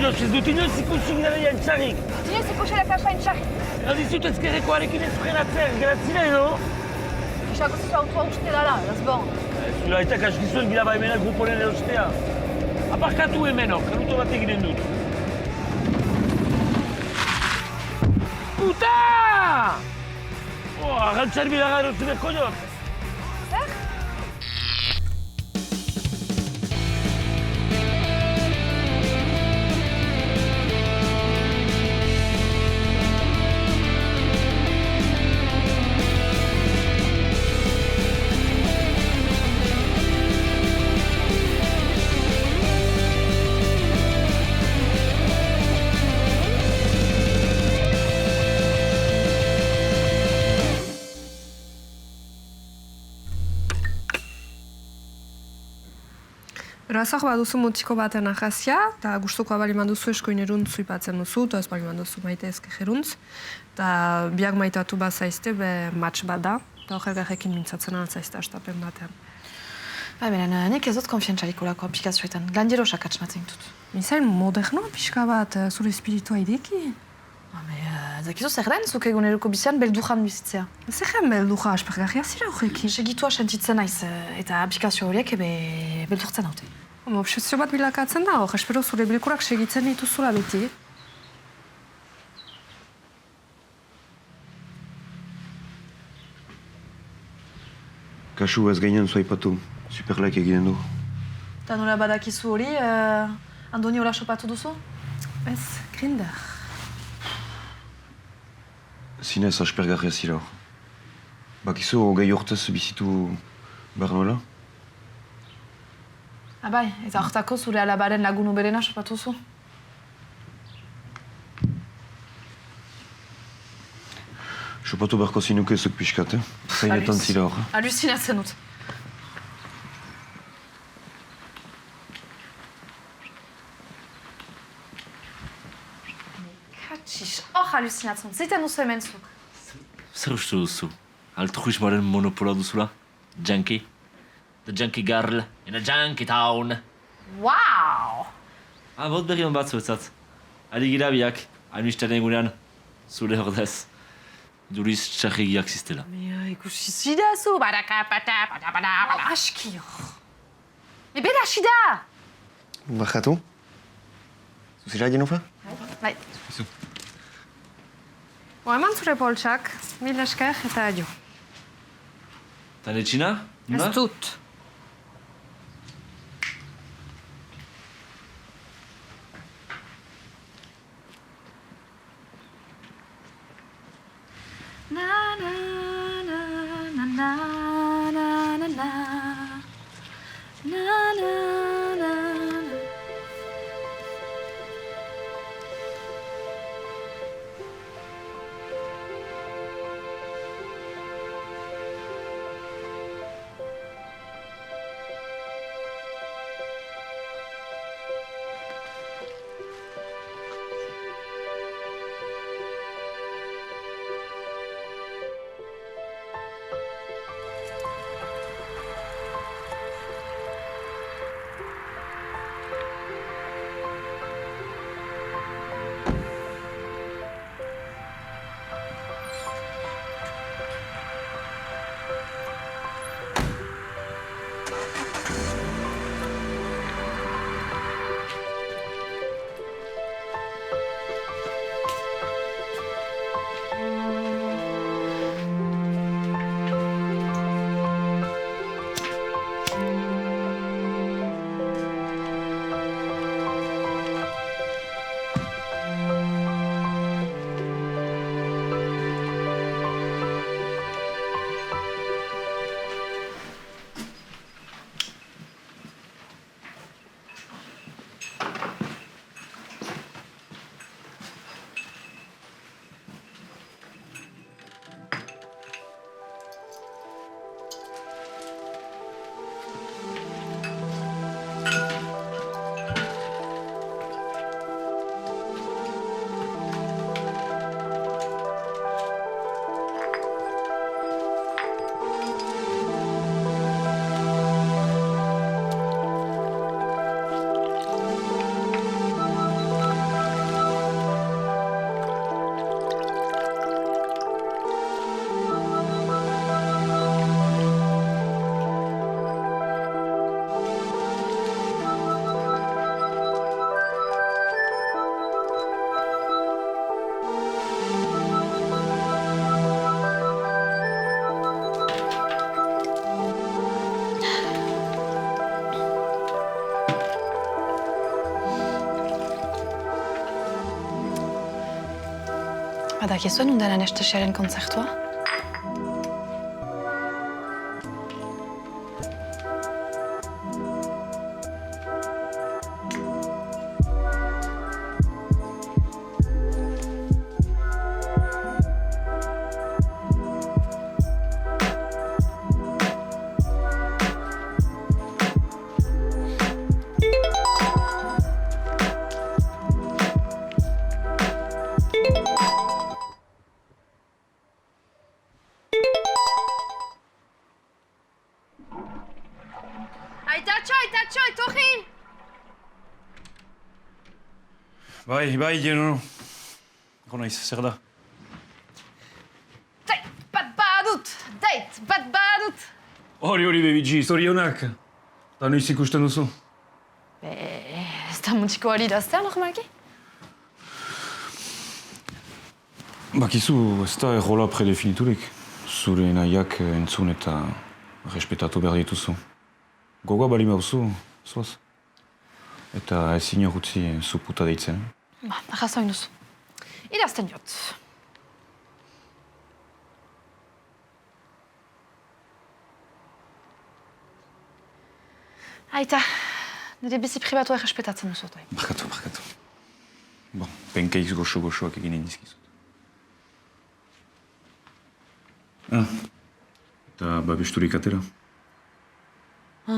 inoz, ez dut inoz ikusik gara jantxarrik. Inoiz ikusi lakasain txarri. Aldizut ezkerrekoarekin ez frenatzen, geratzina edo? Isako zizu autua uste dala, ez bon. Zula eta kaskizuen gila baimenak gruporen erostea. Aparkatu hemen hor, kanuto bat eginen dut. Puta! Arrantzar bilaga erotzen berko jot. Zer? Razak baduzu mutiko baten ahazia, eta gustukoa bali manduzu eskoin eruntzu ipatzen duzu, eta ez bali manduzu maite ezke jeruntz. Eta biak maitatu bat zaizte, be match bat da, eta ojergarrekin mintzatzen altzaizte astapen batean. Beren, nik ez dut konfiantzarik olako aplikazioetan, glandero sakatxmatzen dut. Mizain modernoa pixka bat, zure espiritua ideki. Zakizu zer den, zuk eguneroko bizian beldujan bizitzea. Zerren belduja aspergarria zira horrekin? Segitua sentitzen naiz, eta aplikazio horiek beldurtzen haute. Obsesio bat bilakatzen da hor, espero zure bilkurak segitzen dituzula beti. Kasu ez gainen zuaipatu, superlike egiten du. Eta nola badakizu hori, Andoni hola sopatu duzu? Ez, Grindr. Zinez aspergarria zira hor. Bakizu hogei urtez bizitu behar nola? Bai, eta hortako zure alabaren lagun uberena sopatu zu. Sopatu beharko zinuke zuk pixkat, Zainetan zira hor. Alusinatzen dut. Katxix, hor alusinatzen dut. Zeiten duzu hemen zuk. Zer uste duzu? Altruismoaren monopola duzula? Junkie? The junkie girl in a junkie town. Wow! Bot berri hon bat zuetzat. Ari gira biak, hainistaren egunean, zure ordez. Duriz txarrigiak ziztela. Ikusi zidazu, badaka-pata, bada-bada-bada. Aski hor. Bera asida! Bajatu? Zuzira Jennifer? Bai. Eman zure poltsak, mil esker eta adio. Tane txina? Ez dut. Badakizue nun dela anestesiaren kontzertua? Aitatxo, etorri! Bai, no. Gonaiz, zer da? Date bat badut! Hori, bebitzi, zorionak. Da noiz ikusten duzu. Ez da mutiko hori daztea, normalki? Bakizu, ez da errola predefiniturik. Zure nahiak entzun eta respetatu behar dituzu. Gogoa bali mauzu, zoaz. Eta ezin horretzi zu puta deitzen. Ba, arrazoin duzu. Idazten jot. Aita, nire bizi pribatua errespetatzen duzu, toi. Barkatu. Bon, penkeiz goxo-goxoak egin indizkizut. Eta babesturik atera. Ha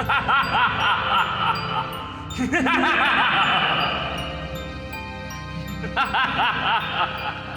ha ha ha ha!